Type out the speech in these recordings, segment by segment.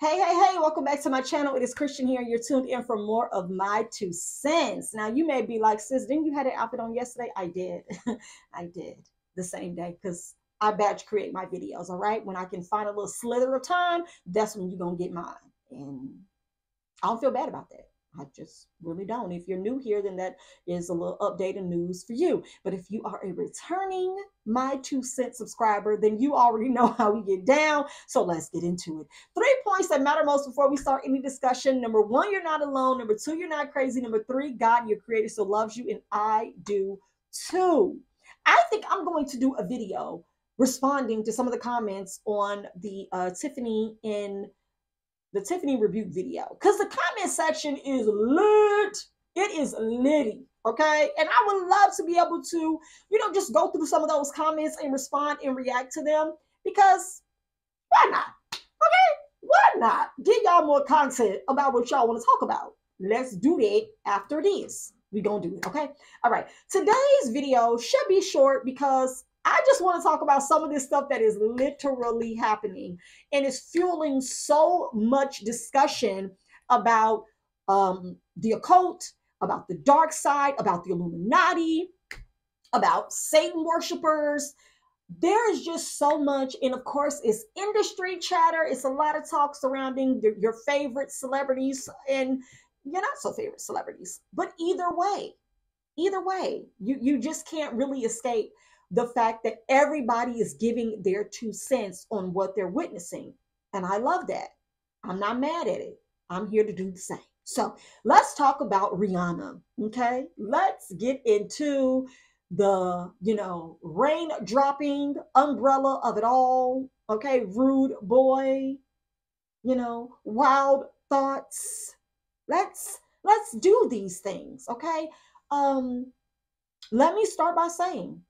Hey, welcome back to my channel. It is Christian here. You're tuned in for more of my 2 cents. Now, you may be like, sis, didn't you have an outfit on yesterday? I did. I did the same day because I batch create my videos, all right? When I can find a little slither of time, that's when you're going to get mine. And I don't feel bad about that. I just really don't. If you're new here, then that is a little updated news for you. But if you are a returning my 2 cent subscriber, then you already know how we get down. So let's get into it. 3 points that matter most before we start any discussion. Number one, you're not alone. Number two, you're not crazy. Number three, God, your creator, still loves you, and I do too. I think I'm going to do a video responding to some of the comments on the Tiffany rebuke video, because the comment section is lit. It is litty, okay? And I would love to be able to, just go through some of those comments and respond and react to them, because why not? Okay? Why not? Give y'all more content about what y'all want to talk about. Let's do that after this. We're going to do it, okay? All right. Today's video should be short because I just want to talk about some of this stuff that is literally happening and is fueling so much discussion about the occult, about the dark side, about the Illuminati, about Satan worshipers. There is just so much. And of course, it's industry chatter. It's a lot of talk surrounding your favorite celebrities and your not so favorite celebrities. But either way, you just can't really escape the fact that everybody is giving their 2 cents on what they're witnessing. And I love that. I'm not mad at it. I'm here to do the same. So let's talk about Rihanna. Okay. Let's get into the, rain dropping umbrella of it all. Okay. Rude boy, wild thoughts. Let's do these things. Okay. Let me start by saying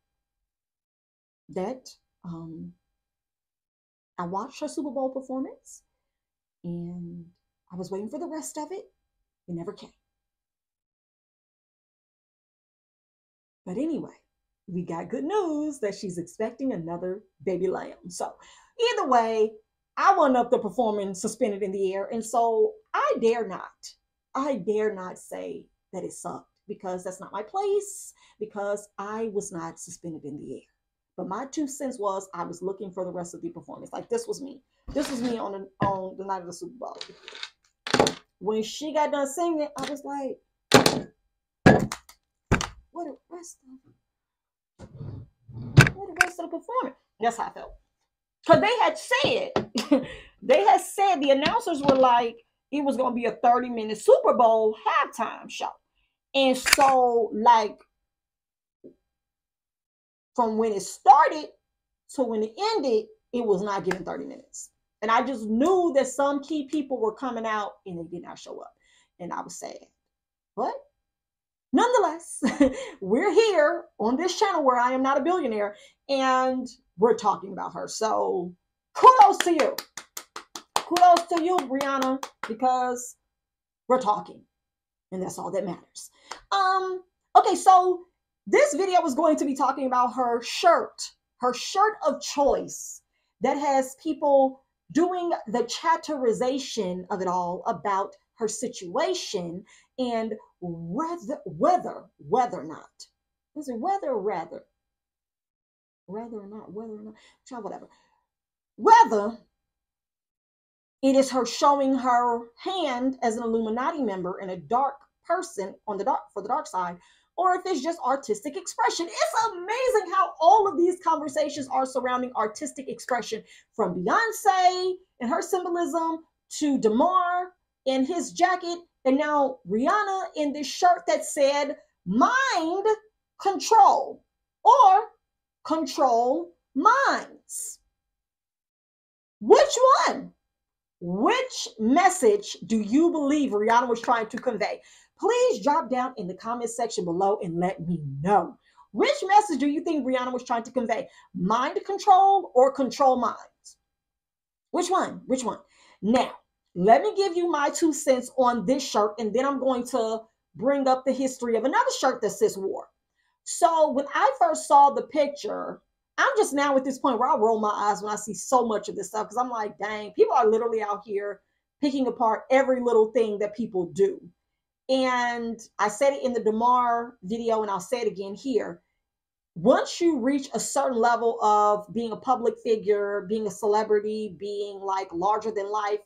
that I watched her Super Bowl performance and I was waiting for the rest of it. It never came. But anyway, we got good news that she's expecting another baby lamb. So either way, I wound up the performance suspended in the air. And so I dare not say that it sucked, because that's not my place, because I was not suspended in the air. But my 2 cents was I was looking for the rest of the performance. Like, this was me. This was me on the night of the Super Bowl. When she got done singing, I was like, what the rest of the performance? That's how I felt. Because they had said, the announcers were like, it was going to be a 30-minute Super Bowl halftime show. And so, like, from when it started to when it ended, it was not given 30 minutes. And I just knew that some key people were coming out and they did not show up. And I was sad. But nonetheless, we're here on this channel where I am not a billionaire and we're talking about her. So kudos to you. Kudos to you, Rihanna, because we're talking. And that's all that matters. Okay, so this video is going to be talking about her shirt of choice that has people doing the chatterization of it all about her situation and whether or not, is it whether or not, whatever, whether it is her showing her hand as an Illuminati member and a dark person for the dark side, or if it's just artistic expression. It's amazing how all of these conversations are surrounding artistic expression, from Beyonce and her symbolism to DeMar in his jacket, and now Rihanna in this shirt that said mind control or control minds. Which one? Which message do you believe Rihanna was trying to convey? Please drop down in the comment section below and let me know. Which message do you think Rihanna was trying to convey? Mind control or control minds? Which one? Which one? Now, let me give you my 2 cents on this shirt, and then I'm going to bring up the history of another shirt that sis wore. So when I first saw the picture, I'm just now at this point where I roll my eyes when I see so much of this stuff, because I'm like, dang, people are literally out here picking apart every little thing that people do. And I said it in the Damar video, and I'll say it again here. Once you reach a certain level of being a public figure, being a celebrity, being like larger than life,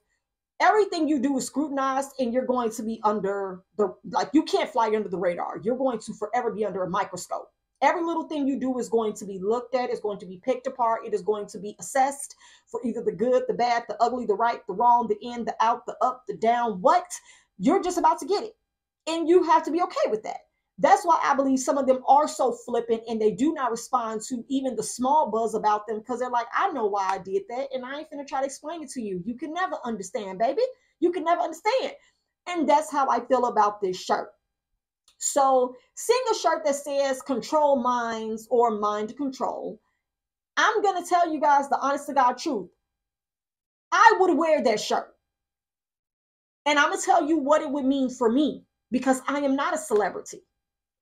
everything you do is scrutinized, and you're going to be under the, like, you can't fly under the radar. You're going to forever be under a microscope. Every little thing you do is going to be looked at, is going to be picked apart, it is going to be assessed for either the good, the bad, the ugly, the right, the wrong, the in, the out, the up, the down. What? You're just about to get it. And you have to be okay with that. That's why I believe some of them are so flippant, and they do not respond to even the small buzz about them, because they're like, I know why I did that, and I ain't finna try to explain it to you. You can never understand, baby. You can never understand. And that's how I feel about this shirt. So seeing a shirt that says control minds or mind control, I'm going to tell you guys the honest to God truth. I would wear that shirt. And I'm going to tell you what it would mean for me, because I am not a celebrity.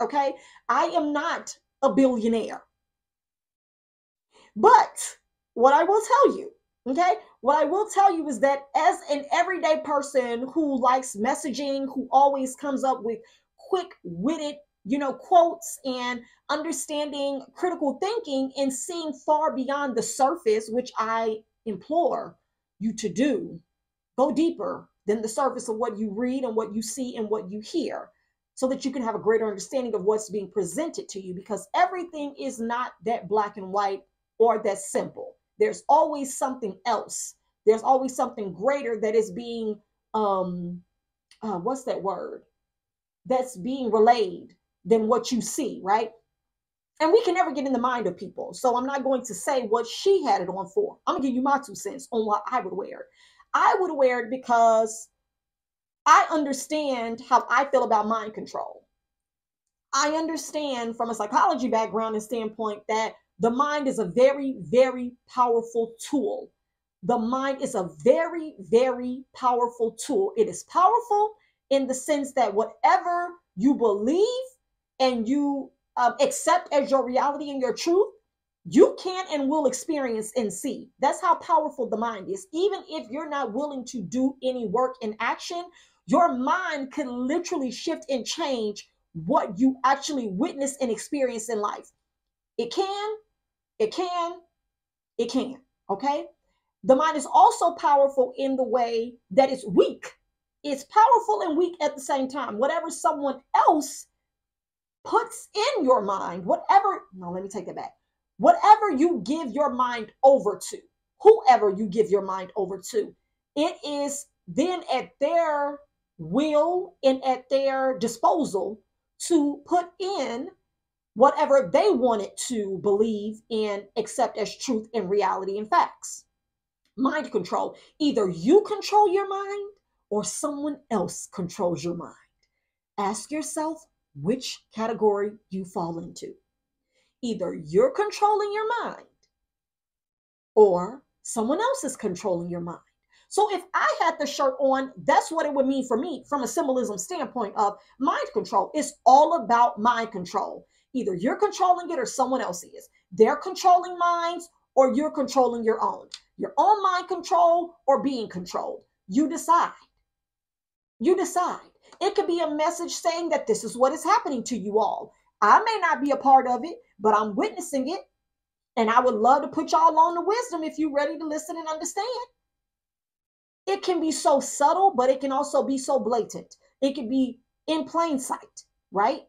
Okay. I am not a billionaire. But what I will tell you, okay, what I will tell you is that as an everyday person who likes messaging, who always comes up with quick-witted, quotes, and understanding critical thinking and seeing far beyond the surface, which I implore you to do, go deeper than the surface of what you read and what you see and what you hear, so that you can have a greater understanding of what's being presented to you, because everything is not that black and white or that simple. There's always something else. There's always something greater that is being, what's that word? That's being relayed than what you see, right? And we can never get in the mind of people. So I'm not going to say what she had it on for. I'm gonna give you my 2 cents on why I would wear it. I would wear it because I understand how I feel about mind control. I understand from a psychology background and standpoint that the mind is a very, very powerful tool. The mind is a very, very powerful tool. It is powerful in the sense that whatever you believe and you accept as your reality and your truth, you can and will experience and see. That's how powerful the mind is. Even if you're not willing to do any work in action, your mind can literally shift and change what you actually witness and experience in life. It can, it can, it can, okay? The mind is also powerful in the way that it's weak. It's powerful and weak at the same time. Whatever someone else puts in your mind, let me take that back. Whatever you give your mind over to, whoever you give your mind over to, it is then at their will and at their disposal to put in whatever they wanted to believe and accept as truth and reality and facts. Mind control. Either you control your mind or someone else controls your mind. Ask yourself which category you fall into. Either you're controlling your mind or someone else is controlling your mind. So if I had the shirt on, that's what it would mean for me from a symbolism standpoint of mind control. It's all about mind control. Either you're controlling it or someone else is. They're controlling minds or you're controlling your own. Your own mind control or being controlled. You decide. You decide. It could be a message saying that this is what is happening to you all. I may not be a part of it, but I'm witnessing it. And I would love to put y'all on the wisdom if you're ready to listen and understand. It can be so subtle, but it can also be so blatant. It can be in plain sight, right?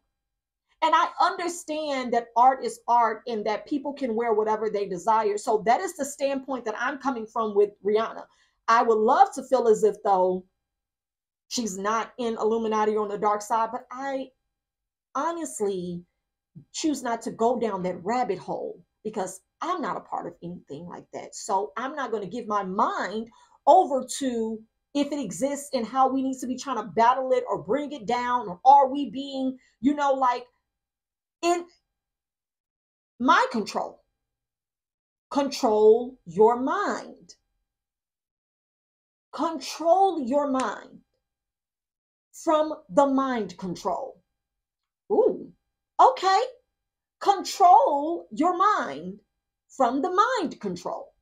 And I understand that art is art and that people can wear whatever they desire. So that is the standpoint that I'm coming from with Rihanna. I would love to feel as if though she's not in Illuminati or on the dark side, but I honestly choose not to go down that rabbit hole because I'm not a part of anything like that. So I'm not going to give my mind over to if it exists and how we need to be trying to battle it or bring it down, or are we being, like in mind control. Control your mind. Control your mind from the mind control. Ooh, okay. Control your mind from the mind control.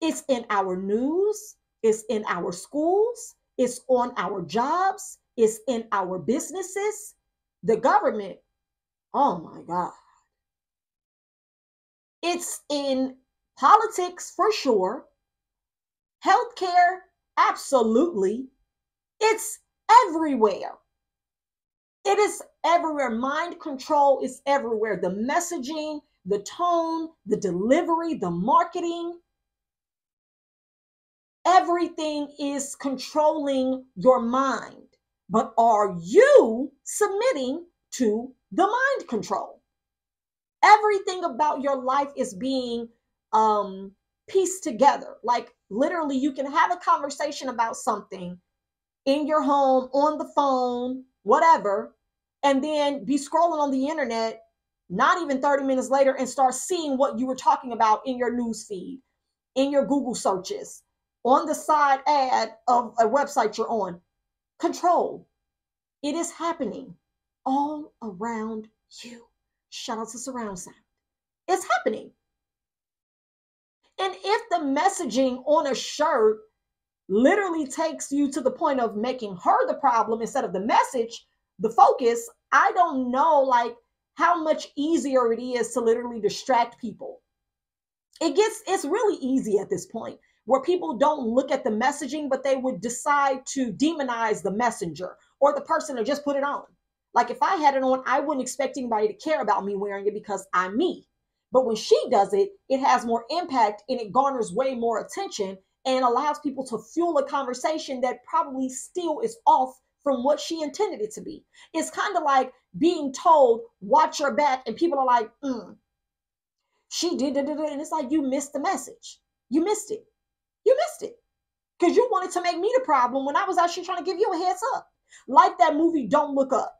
It's in our news. It's in our schools. It's on our jobs. It's in our businesses. The government, oh my God. It's in politics for sure. Healthcare, absolutely. It's everywhere. It is everywhere. Mind control is everywhere. The messaging, the tone, the delivery, the marketing, everything is controlling your mind. But are you submitting to the mind control? Everything about your life is being pieced together. Like literally, you can have a conversation about something in your home, on the phone, whatever, and then be scrolling on the internet not even 30 minutes later and start seeing what you were talking about in your news feed, in your Google searches, on the side ad of a website you're on. Control. It is happening all around you. Shout out to surround sound. It's happening. And if the messaging on a shirt literally takes you to the point of making her the problem instead of the message, the focus, I don't know like how much easier it is to literally distract people. It's really easy at this point where people don't look at the messaging, but they would decide to demonize the messenger or the person to just put it on. Like if I had it on, I wouldn't expect anybody to care about me wearing it because I'm me. But when she does it, it has more impact and it garners way more attention and allows people to fuel a conversation that probably still is off from what she intended it to be. It's kind of like being told, watch your back, and people are like, she did, and it's like, you missed the message. You missed it. You missed it. Because you wanted to make me the problem when I was actually trying to give you a heads up. Like that movie, Don't Look Up.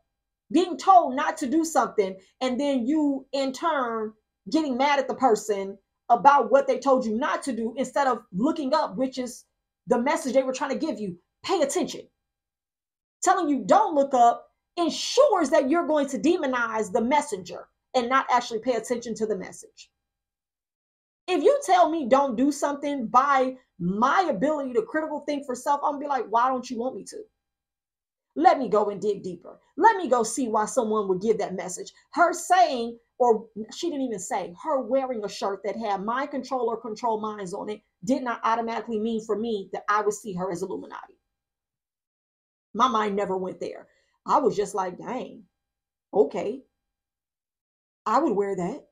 Being told not to do something, and then you, in turn, getting mad at the person about what they told you not to do instead of looking up, which is the message they were trying to give you. Pay attention. Telling you don't look up ensures that you're going to demonize the messenger and not actually pay attention to the message. If you tell me don't do something by my ability to critical think for self, I'm gonna be like, why don't you want me to? Let me go and dig deeper. Let me go see why someone would give that message. Her saying, or she didn't even say, her wearing a shirt that had mind control or control minds on it did not automatically mean for me that I would see her as Illuminati. My mind never went there. I was just like, dang, okay, I would wear that.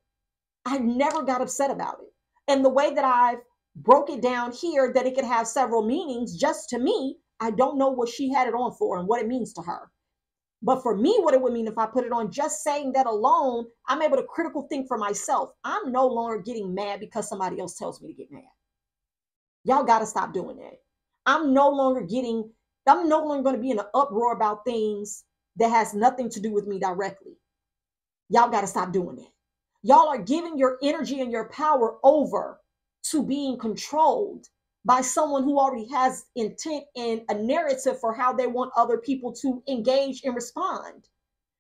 I never got upset about it. And the way that I've broke it down here, that it could have several meanings just to me, I don't know what she had it on for and what it means to her. But for me, what it would mean if I put it on, just saying that alone, I'm able to critical think for myself. I'm no longer getting mad because somebody else tells me to get mad. Y'all got to stop doing that. I'm no longer going to be in an uproar about things that has nothing to do with me directly. Y'all got to stop doing that. Y'all are giving your energy and your power over to being controlled by someone who already has intent and a narrative for how they want other people to engage and respond.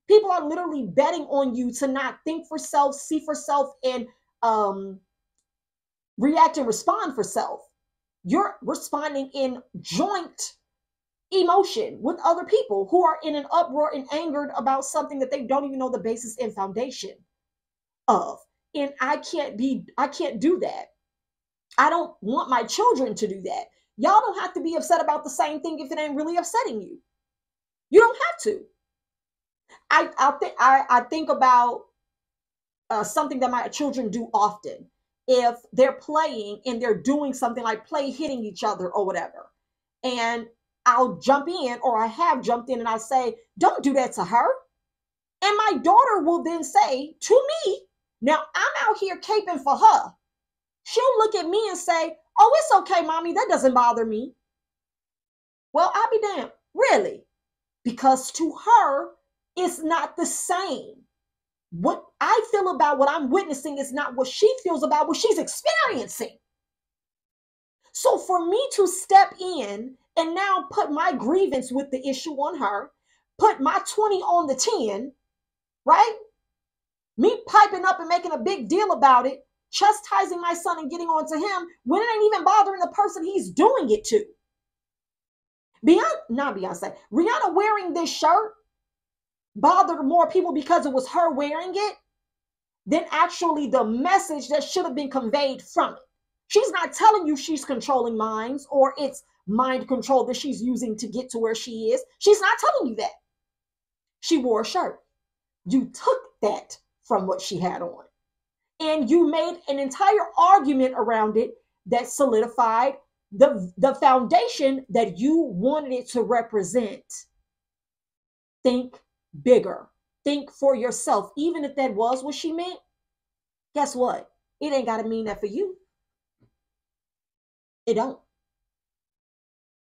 People are literally betting on you to not think for self, see for self, and react and respond for self. You're responding in joint emotion with other people who are in an uproar and angered about something that they don't even know the basis and foundation of. And I can't do that. I don't want my children to do that. Y'all don't have to be upset about the same thing if it ain't really upsetting you. You don't have to. I think about something that my children do often. If they're playing and they're doing something like play hitting each other or whatever, and I'll jump in, or I have jumped in, and I say, don't do that to her. And my daughter will then say to me, now I'm out here caping for her. She'll look at me and say, oh, it's okay, mommy, that doesn't bother me. Well, I'll be damned. Really? Because to her, it's not the same. What I feel about what I'm witnessing is not what she feels about what she's experiencing. So for me to step in and now put my grievance with the issue on her, put my 20 on the 10, right? Me piping up and making a big deal about it, chastising my son and getting on to him when it ain't even bothering the person he's doing it to. Not Beyonce, Rihanna wearing this shirt bothered more people because it was her wearing it than actually the message that should have been conveyed from it. She's not telling you she's controlling minds or it's mind control that she's using to get to where she is. She's not telling you that. She wore a shirt. You took that from what she had on. And you made an entire argument around it that solidified the foundation that you wanted it to represent. Think bigger. Think for yourself. Even if that was what she meant, guess what? It ain't got to mean that for you. It don't.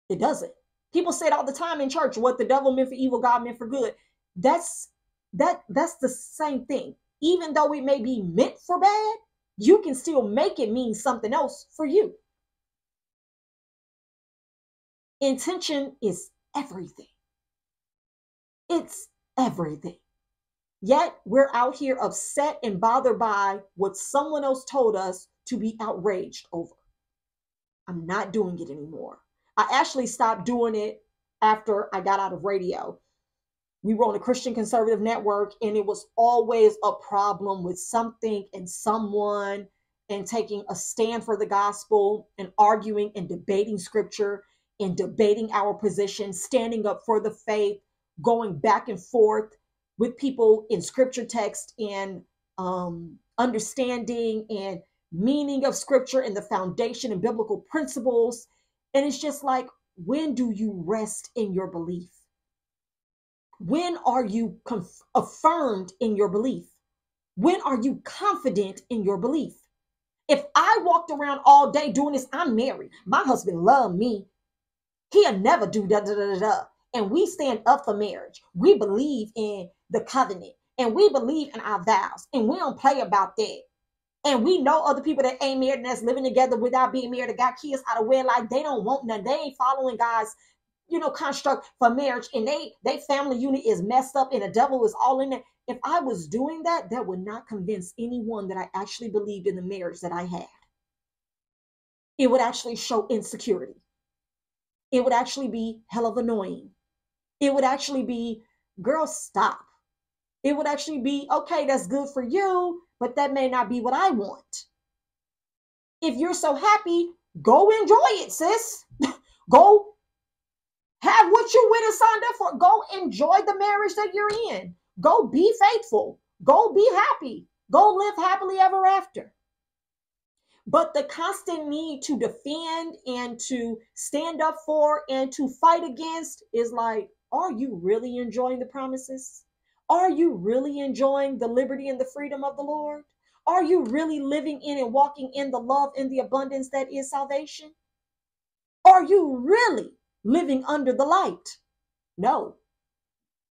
It doesn't. People say it all the time in church, what the devil meant for evil, God meant for good. That's the same thing. Even though it may be meant for bad, you can still make it mean something else for you. Intention is everything. It's everything. Yet we're out here upset and bothered by what someone else told us to be outraged over. I'm not doing it anymore. I actually stopped doing it after I got out of radio. We were on a Christian conservative network, and it was always a problem with something and someone and taking a stand for the gospel and arguing and debating scripture and debating our position, standing up for the faith, going back and forth with people in scripture text and understanding and meaning of scripture and the foundation and biblical principles. And it's just like, when do you rest in your belief? When are you affirmed in your belief? When are you confident in your belief? If I walked around all day doing this, I'm married. My husband loved me. He'll never do da da da da da. And we stand up for marriage. We believe in the covenant and we believe in our vows and we don't play about that. And we know other people that ain't married and that's living together without being married, that got kids out of wedlock. They don't want none. They ain't following God's, construct for marriage, and they family unit is messed up and the devil is all in it. If I was doing that, that would not convince anyone that I actually believed in the marriage that I had. It would actually show insecurity. It would actually be hell of annoying. It would actually be, girl, stop. It would actually be, okay, that's good for you, but that may not be what I want. If you're so happy, go enjoy it, sis. Go have what you went and signed up for. Go enjoy the marriage that you're in. Go be faithful. Go be happy. Go live happily ever after. But the constant need to defend and to stand up for and to fight against is like, are you really enjoying the promises? Are you really enjoying the liberty and the freedom of the Lord? Are you really living in and walking in the love and the abundance that is salvation? Are you really living under the light? No,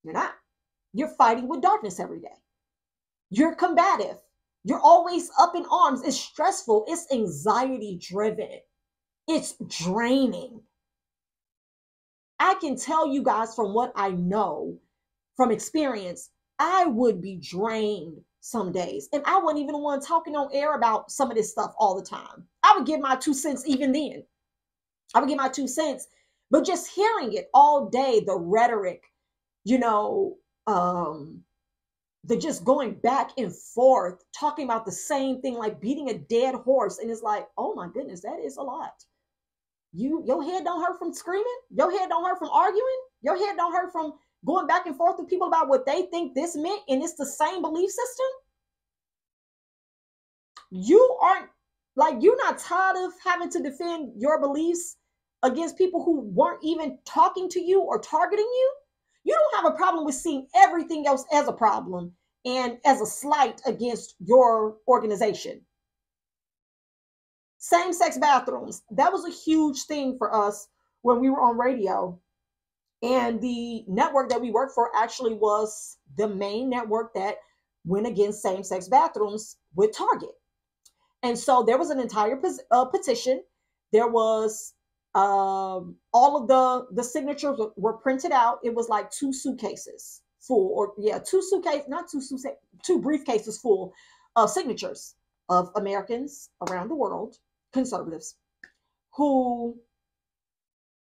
you're not. You're fighting with darkness every day. You're combative. You're always up in arms. It's stressful. It's anxiety driven. It's draining. I can tell you guys from what I know from experience, I would be drained some days. And I wasn't even the one talking on air about some of this stuff all the time. I would give my 2 cents even then. I would give my 2 cents. But just hearing it all day, the rhetoric, the just going back and forth, talking about the same thing, like beating a dead horse. And it's like, oh my goodness, that is a lot. Your head don't hurt from screaming. Your head don't hurt from arguing. Your head don't hurt from going back and forth with people about what they think this meant. And it's the same belief system. You're not tired of having to defend your beliefs against people who weren't even talking to you or targeting you. You don't have a problem with seeing everything else as a problem and as a slight against your organization. Same-sex bathrooms. That was a huge thing for us when we were on radio. And the network that we worked for actually was the main network that went against same-sex bathrooms with Target. And so there was an entire petition. There was all of the signatures were printed out. It was like 2 suitcases full, two briefcases full of signatures of Americans around the world, conservatives, who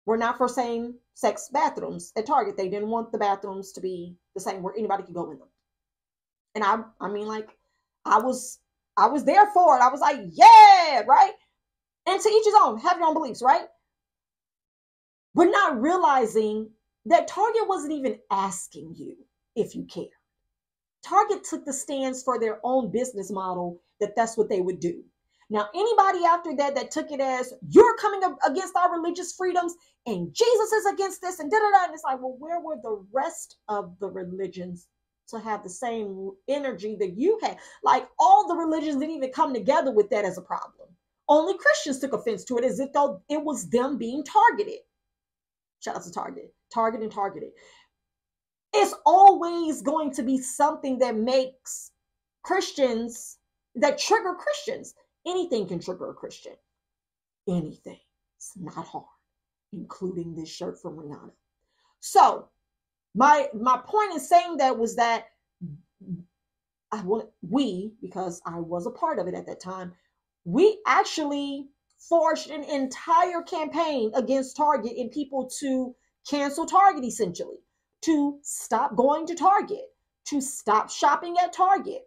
were not for same-sex bathrooms at Target. They didn't want the bathrooms to be the same where anybody could go in them. And I mean, like, I was there for it. I was like, yeah, right. And to each his own. Have your own beliefs, right? But not realizing that Target wasn't even asking you if you care. Target took the stance for their own business model that that's what they would do. Now, anybody after that that took it as you're coming up against our religious freedoms and Jesus is against this and da-da-da, and it's like, well, where were the rest of the religions to have the same energy that you had? Like, all the religions didn't even come together with that as a problem. Only Christians took offense to it as if though it was them being targeted. Shout out to Target and targeted. It's always going to be something that makes Christians, that trigger Christians. Anything can trigger a Christian. Anything. It's not hard, including this shirt from Rihanna. So my point in saying that was that because I was a part of it at that time, we actually forged an entire campaign against Target and people to cancel Target, essentially, to stop going to Target, to stop shopping at Target.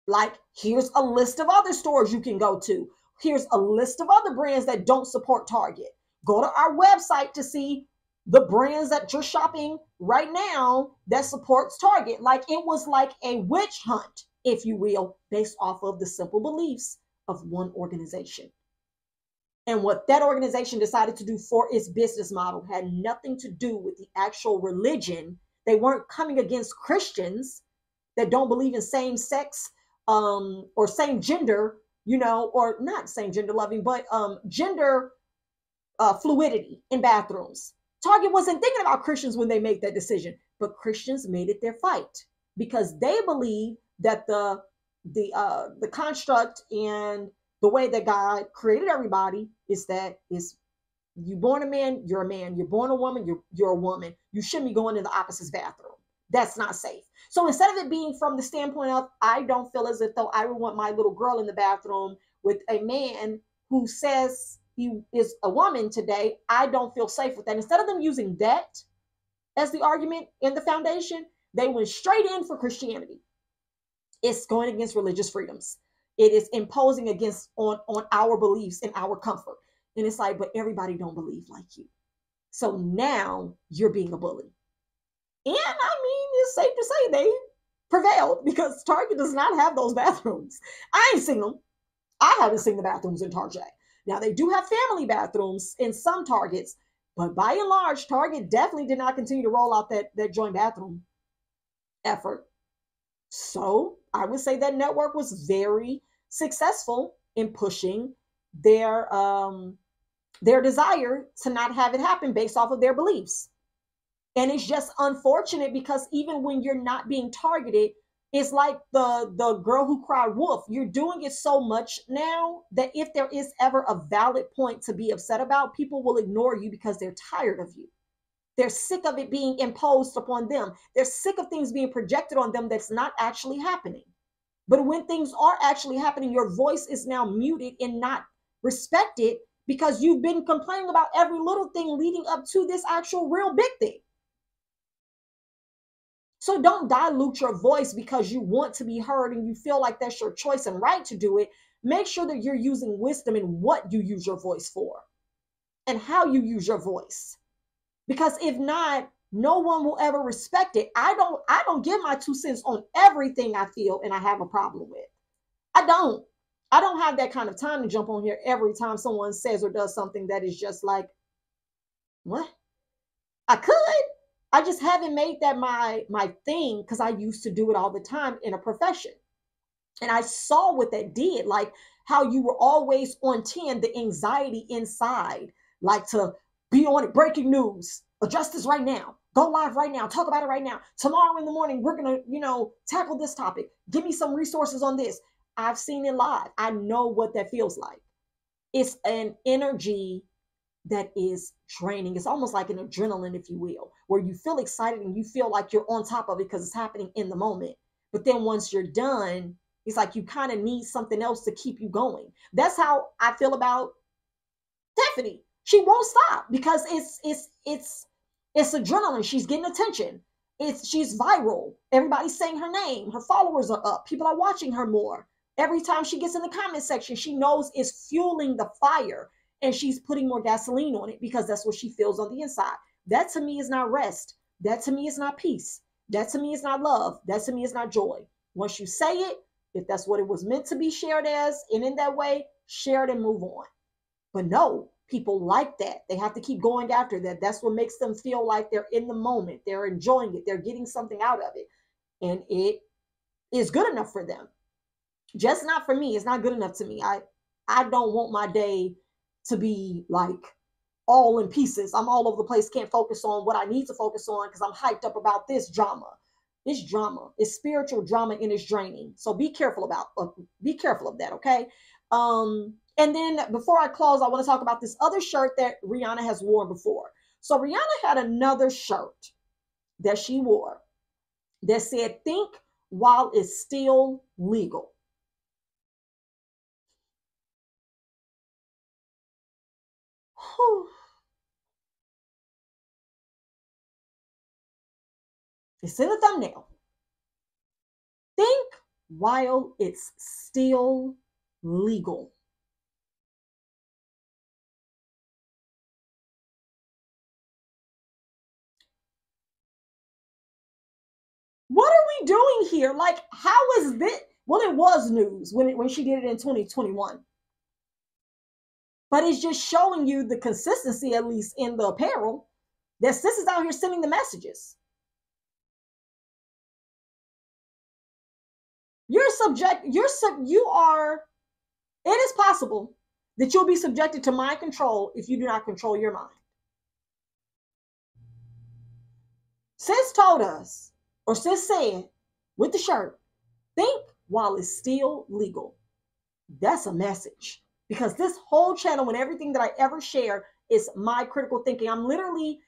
Like, here's a list of other stores you can go to. Here's a list of other brands that don't support Target. Go to our website to see the brands that you're shopping right now that supports Target. Like, it was like a witch hunt, if you will, based off of the simple beliefs of one organization. And what that organization decided to do for its business model had nothing to do with the actual religion. They weren't coming against Christians that don't believe in same sex or same gender, or not same gender loving, but gender fluidity in bathrooms. Target wasn't thinking about Christians when they made that decision, but Christians made it their fight because they believe that the construct and the way that God created everybody is you born a man, you're a man. You're born a woman, you're a woman. You shouldn't be going in the opposite's bathroom. That's not safe. So instead of it being from the standpoint of, I don't feel as if though I would want my little girl in the bathroom with a man who says he is a woman today, I don't feel safe with that. Instead of them using that as the argument in the foundation, they went straight in for Christianity. It's going against religious freedoms. It is imposing against on our beliefs and our comfort. And it's like, but everybody don't believe like you. So now you're being a bully. And I mean, it's safe to say they prevailed because Target does not have those bathrooms. I ain't seen them. I haven't seen the bathrooms in Target. Now, they do have family bathrooms in some Targets, but by and large, Target definitely did not continue to roll out that joint bathroom effort. So I would say that network was very successful in pushing their desire to not have it happen based off of their beliefs. And it's just unfortunate because even when you're not being targeted, it's like the girl who cried wolf. You're doing it so much now that if there is ever a valid point to be upset about, people will ignore you because they're tired of you. They're sick of it being imposed upon them. They're sick of things being projected on them that's not actually happening. But when things are actually happening, your voice is now muted and not respected because you've been complaining about every little thing leading up to this actual real big thing. So don't dilute your voice because you want to be heard and you feel like that's your choice and right to do it. Make sure that you're using wisdom in what you use your voice for and how you use your voice. Because if not, no one will ever respect it. I don't give my 2 cents on everything I feel and I have a problem with. I don't have that kind of time to jump on here every time someone says or does something that is just like, what? I could. I just haven't made that my thing because I used to do it all the time in a profession. And I saw what that did, like how you were always on 10, the anxiety inside, like to be on it, breaking news, address this right now, go live right now, talk about it right now. Tomorrow in the morning, we're going to, tackle this topic. Give me some resources on this. I've seen it live. I know what that feels like. It's an energy that is draining. It's almost like an adrenaline, if you will, where you feel excited and you feel like you're on top of it because it's happening in the moment. But then once you're done, it's like you kind of need something else to keep you going. That's how I feel about Tiffany. She won't stop because it's adrenaline. She's getting attention. She's viral. Everybody's saying her name. Her followers are up. People are watching her more. Every time she gets in the comment section, she knows it's fueling the fire, and she's putting more gasoline on it because that's what she feels on the inside. That to me is not rest. That to me is not peace. That to me is not love. That to me is not joy. Once you say it, if that's what it was meant to be shared as, and in that way, share it and move on. But no, people like that. They have to keep going after that. That's what makes them feel like they're in the moment. They're enjoying it. They're getting something out of it. And it is good enough for them. Just not for me. It's not good enough to me. I don't want my day to be like all in pieces. I'm all over the place, can't focus on what I need to focus on because I'm hyped up about this drama. This drama is spiritual drama and it's draining. So be careful of that, okay? And then before I close, I want to talk about this other shirt that Rihanna has worn before. So Rihanna had another shirt that she wore that said, "Think while it's still legal." Whew. It's in the thumbnail. Think while it's still legal. What are we doing here? Like, how is this? Well, it was news when she did it in 2021. But it's just showing you the consistency, at least in the apparel, that sis is out here sending the messages. It is possible that you'll be subjected to mind control if you do not control your mind. Sis told us, or sis said with the shirt, think while it's still legal. That's a message. Because this whole channel and everything that I ever share is my critical thinking. I'm literally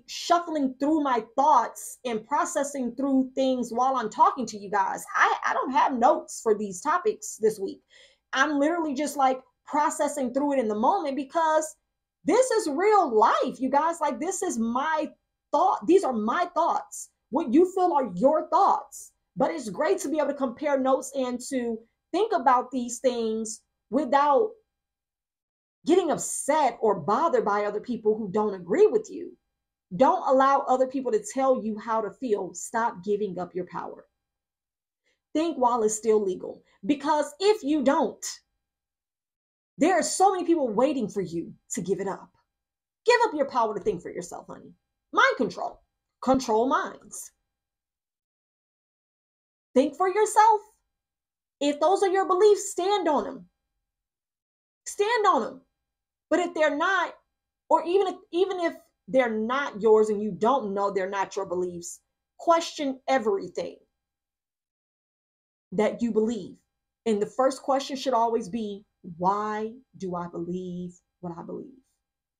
shuffling through my thoughts and processing through things while I'm talking to you guys. I don't have notes for these topics this week. I'm literally just like processing through it in the moment because this is real life, you guys. Like, this is my thought. These are my thoughts. What you feel are your thoughts. But it's great to be able to compare notes and to think about these things without getting upset or bothered by other people who don't agree with you. Don't allow other people to tell you how to feel. Stop giving up your power. Think while it's still legal. Because if you don't, there are so many people waiting for you to give it up. Give up your power to think for yourself, honey. Mind control. Control minds. Think for yourself. If those are your beliefs, stand on them. Stand on them. But if they're not, or even if they're not yours and you don't know they're not your beliefs, question everything that you believe. And the first question should always be, why do I believe what I believe?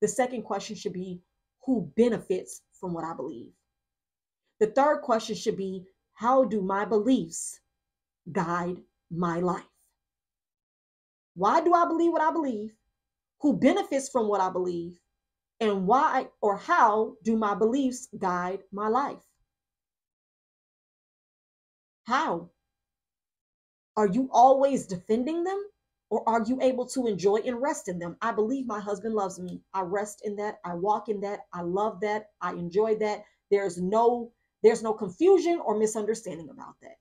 The second question should be, who benefits from what I believe? The third question should be, how do my beliefs guide my life? Why do I believe what I believe? Who benefits from what I believe? And why or how do my beliefs guide my life? How? Are you always defending them? Or are you able to enjoy and rest in them? I believe my husband loves me. I rest in that. I walk in that. I love that. I enjoy that. There's no confusion or misunderstanding about that.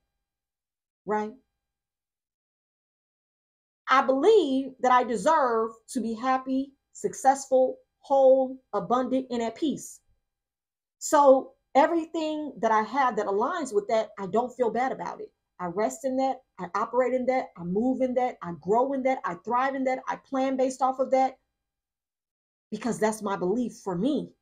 Right? I believe that I deserve to be happy, successful, whole, abundant, and at peace. So everything that I have that aligns with that, I don't feel bad about it. I rest in that. I operate in that. I move in that. I grow in that. I thrive in that. I plan based off of that because that's my belief for me.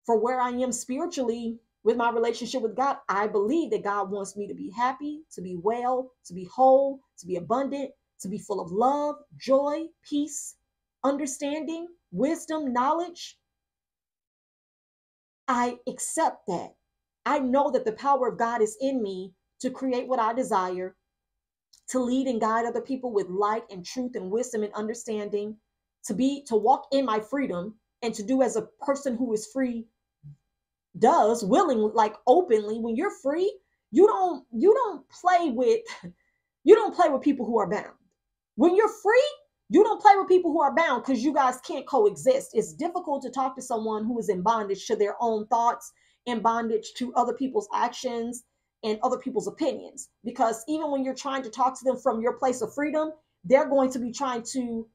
For where I am spiritually with my relationship with God, I believe that God wants me to be happy, to be well, to be whole, to be abundant, to be full of love, joy, peace, understanding, wisdom, knowledge. I accept that. I know that the power of God is in me to create what I desire, to lead and guide other people with light and truth and wisdom and understanding, to walk in my freedom and to do as a person who is free does, willingly, like openly. When you're free, you don't play with people who are bound. When you're free, you don't play with people who are bound, because you guys can't coexist. It's difficult to talk to someone who is in bondage to their own thoughts, in bondage to other people's actions and other people's opinions. Because even when you're trying to talk to them from your place of freedom, they're going to be trying to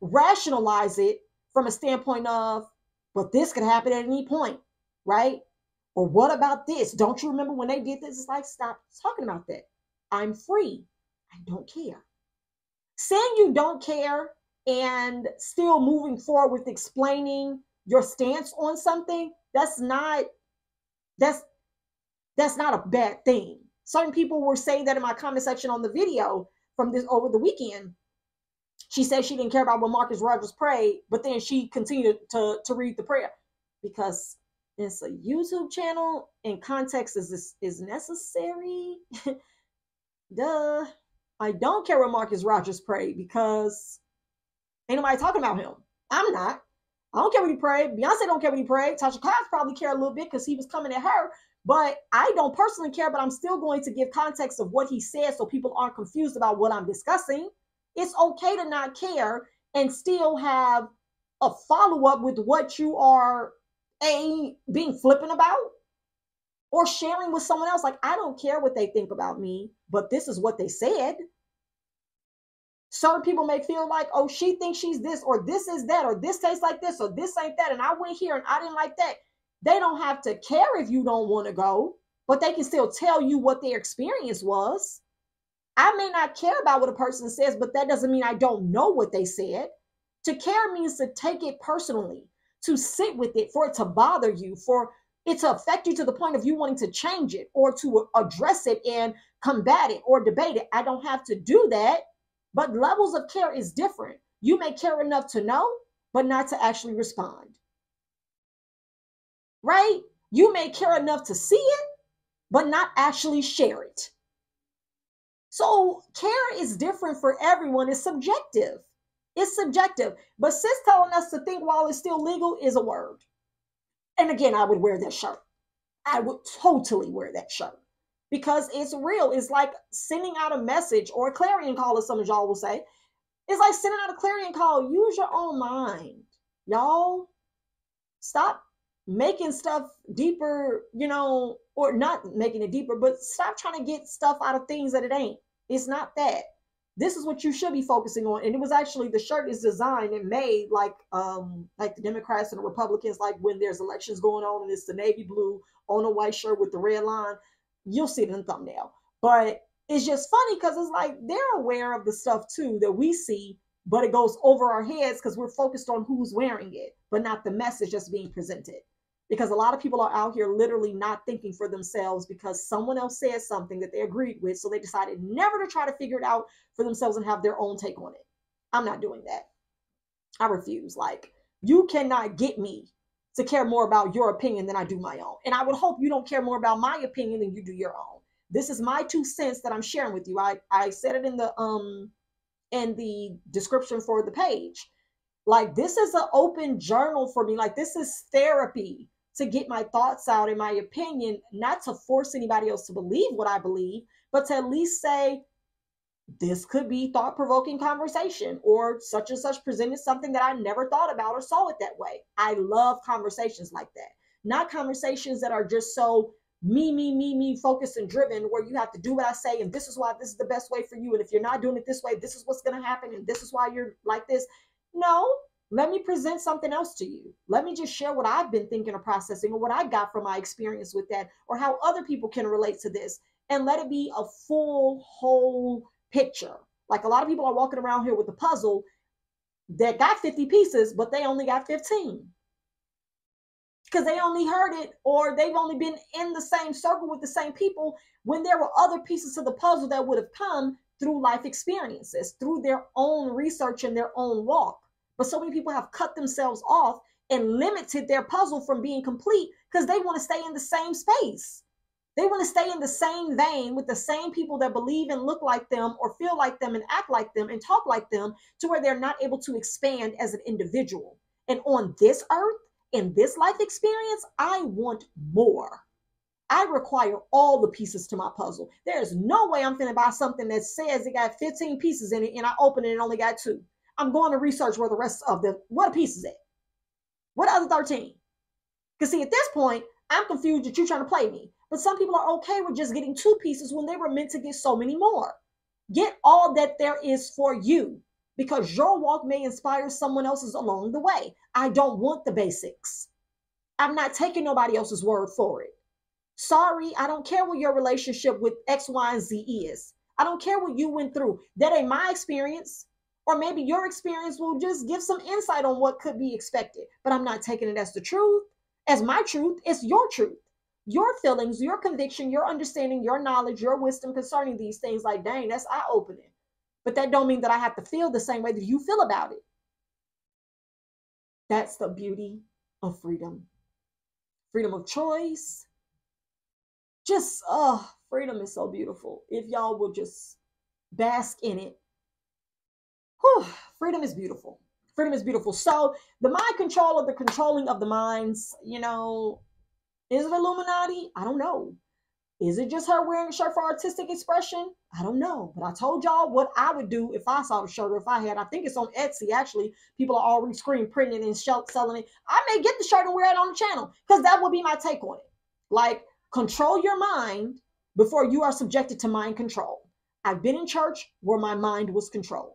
rationalize it from a standpoint of, but this could happen at any point, right? Or what about this? Don't you remember when they did this? It's like, stop talking about that. I'm free. I don't care. Saying you don't care and still moving forward with explaining your stance on something, that's not a bad thing. Certain people were saying that in my comment section on the video from this over the weekend. She said she didn't care about what Marcus Rogers prayed, but then she continued to read the prayer, because it's a YouTube channel and context is necessary. Duh. I don't care what Marcus Rogers prayed, because ain't nobody talking about him. I'm not. I don't care what he prayed. Beyonce don't care what he prayed. Tasha Cobbs probably care a little bit because he was coming at her. But I don't personally care, but I'm still going to give context of what he said so people aren't confused about what I'm discussing. It's okay to not care and still have a follow-up with what you are being flippant about or sharing with someone else. Like, I don't care what they think about me, but this is what they said. Certain people may feel like, oh, she thinks she's this, or this is that, or this tastes like this, or this ain't that, and I went here and I didn't like that. They don't have to care if you don't want to go, but they can still tell you what their experience was. I may not care about what a person says, but that doesn't mean I don't know what they said. To care means to take it personally, to sit with it, for it to bother you, for it to affect you to the point of you wanting to change it or to address it and combat it or debate it. I don't have to do that, but levels of care is different. You may care enough to know, but not to actually respond. Right? You may care enough to see it, but not actually share it. So care is different for everyone. It's subjective. It's subjective. But sis telling us to think while it's still legal is a word. And again, I would wear that shirt. I would totally wear that shirt, because it's real. It's like sending out a message or a clarion call, as some of y'all will say. It's like sending out a clarion call. Use your own mind, y'all. Stop making stuff deeper, or not making it deeper, but stop trying to get stuff out of things that it ain't. It's not that. This is what you should be focusing on. And it was actually, the shirt is designed and made like the Democrats and the Republicans, like when there's elections going on and it's the navy blue on a white shirt with the red line. You'll see it in the thumbnail. But it's just funny because it's like they're aware of the stuff too that we see, but it goes over our heads because we're focused on who's wearing it, but not the message that's being presented. Because a lot of people are out here literally not thinking for themselves because someone else said something that they agreed with. So they decided never to try to figure it out for themselves and have their own take on it. I'm not doing that. I refuse. Like, you cannot get me to care more about your opinion than I do my own. And I would hope you don't care more about my opinion than you do your own. This is my 2 cents that I'm sharing with you. I said it in the description for the page. Like, this is an open journal for me. Like, this is therapy to get my thoughts out and my opinion, not to force anybody else to believe what I believe, but to at least say, this could be thought-provoking conversation, or such and such presented something that I never thought about or saw it that way. I love conversations like that. Not conversations that are just so me, focused and driven, where you have to do what I say, and this is why this is the best way for you. And if you're not doing it this way, this is what's going to happen. And this is why you're like this. No, let me present something else to you. Let me just share what I've been thinking or processing, or what I got from my experience with that, or how other people can relate to this, and let it be a full, whole picture. Like, a lot of people are walking around here with a puzzle that got 50 pieces, but they only got 15. Because they only heard it, or they've only been in the same circle with the same people, when there were other pieces to the puzzle that would have come through life experiences, through their own research and their own walk. But so many people have cut themselves off and limited their puzzle from being complete because they want to stay in the same space. They want to stay in the same vein with the same people that believe and look like them or feel like them and act like them and talk like them, to where they're not able to expand as an individual. And on this earth, in this life experience, I want more. I require all the pieces to my puzzle. There's no way I'm finna buy something that says it got 15 pieces in it and I open it and only got 2. I'm going to research where the rest of the what pieces at. What other 13? Because see, at this point, I'm confused that you're trying to play me. But some people are okay with just getting 2 pieces when they were meant to get so many more. Get all that there is for you, because your walk may inspire someone else's along the way. I don't want the basics. I'm not taking nobody else's word for it. Sorry, I don't care what your relationship with X, Y, and Z is. I don't care what you went through. That ain't my experience. Or maybe your experience will just give some insight on what could be expected. But I'm not taking it as the truth, as my truth. It's your truth. Your feelings, your conviction, your understanding, your knowledge, your wisdom concerning these things. Like, dang, that's eye-opening. But that don't mean that I have to feel the same way that you feel about it. That's the beauty of freedom. Freedom of choice. Just, freedom is so beautiful. If y'all will just bask in it. Whew, freedom is beautiful. Freedom is beautiful. So the mind control, or the controlling of the minds, is it Illuminati? I don't know. Is it just her wearing a shirt for artistic expression? I don't know. But I told y'all what I would do if I saw the shirt, or if I had. I think it's on Etsy, actually. People are already screen printing it and selling it. I may get the shirt and wear it on the channel, because that would be my take on it. Like, control your mind before you are subjected to mind control. I've been in church where my mind was controlled.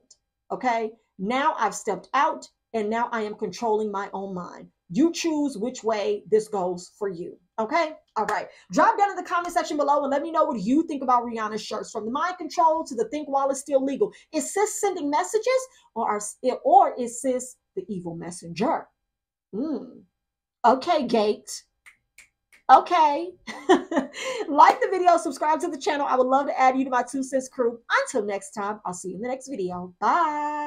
Okay? Now I've stepped out, and now I am controlling my own mind. You choose which way this goes for you. Okay? All right. Drop down in the comment section below and let me know what you think about Rihanna's shirts. From the mind control to the think while it's still legal. Is sis sending messages, or is sis the evil messenger? Okay, Gate. Okay. Like the video, subscribe to the channel. I would love to add you to my 2 Sis crew. Until next time, I'll see you in the next video. Bye.